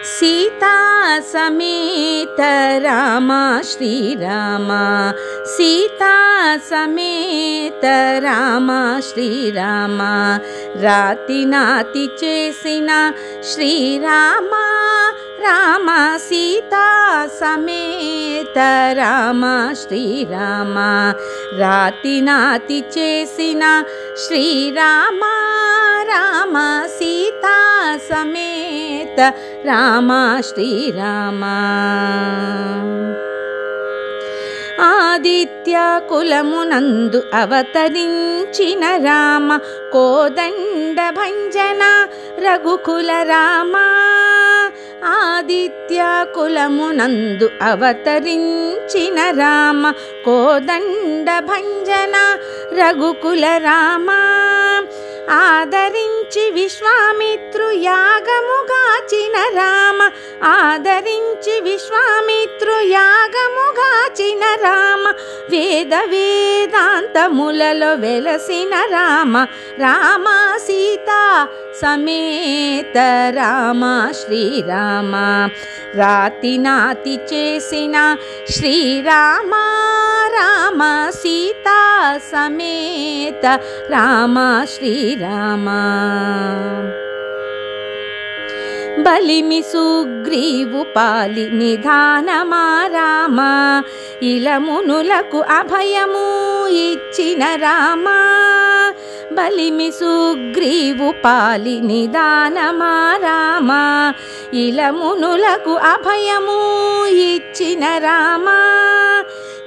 सीता समेत राम श्रीराम सीता समेत राम श्रीराम राति नाति चेसिन श्रीराम राम सीता समेत राम श्रीराम राति नाति चेसिन श्रीराम राम सीता समेत राम श्रीराम आदित्य कुलमुनंदु अवतरिंचिन राम कोदंड भंजन रघुकुल राम आदित्य कुलमुनंदु अवतरिंचिन राम कोदंड भंजन रघुकुल राम आदरिंचि विश्वामित्रु यागमुगाचिन राम आदरिंचि विश्वामित्रु यागमुगाचिन राम वेद वेदांतमुలలో వెలసిన రామ రామ సీతా సమేత రామ శ్రీరామ రాతి నాతి చేసిన శ్రీరామ రామ సీతా సమేత రామ శ్రీరామ బలిమి సుగ్రీవు పాలి నిధానమా రామ ఇలమునులకు అభయము ఇచ్చిన రామ బలిమి సుగ్రీవు పాలి నిధానమా రామ ఇలమునులకు అభయము ఇచ్చిన రామ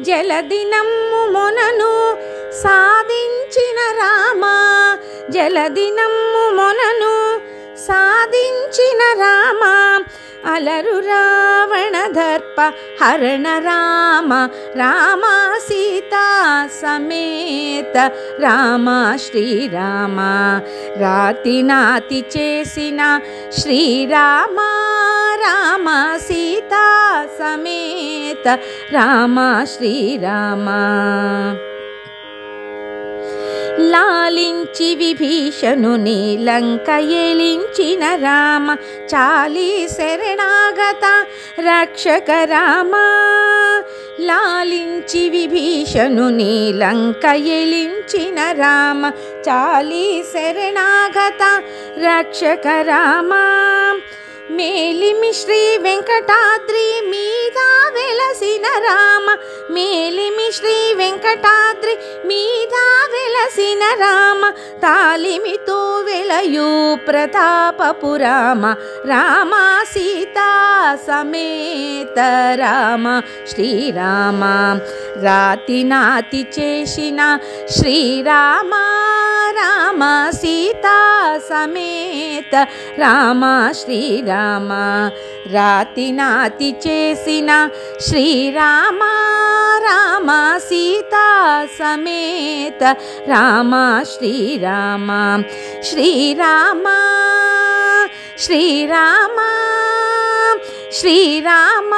జలదినమ్ము మొనను సాధించిన రామ జలదినమ్ము మొనను సాధించిన రామ అలరు రావణ దర్ప హరణ రామ రామ సీతా సమేత రామ శ్రీరామ రాతి నాతి చేసిన శ్రీరామ రామ సీతా సమేత రామ శ్రీరామ లాలించి విభీషణుని లంక ఏలించిన రామ చాలి శరణాగత రక్షక రామ లాలించి విభీషణుని లంక ఏలించిన రామ చాలి శరణాగత రక్షక రామ మేలిమి శ్రీ వెంకటాద్రి మీద వెలసిన రామ మేలిమి శ్రీ వెంకటాద్రి మీద వెలసిన రామ తాలిమితో వెలయు ప్రతాపపు రామ రామ సీతా సమేత రామ శ్రీరామ రాతి నాతి చేసిన శ్రీరామ రామ సీతా సమేత రామ శ్రీరామ రాతి నాతి చేసిన శ్రీరామ రామ సీతా సమేత రామ శ్రీరామ శ్రీరామ శ్రీరామ శ్రీరామ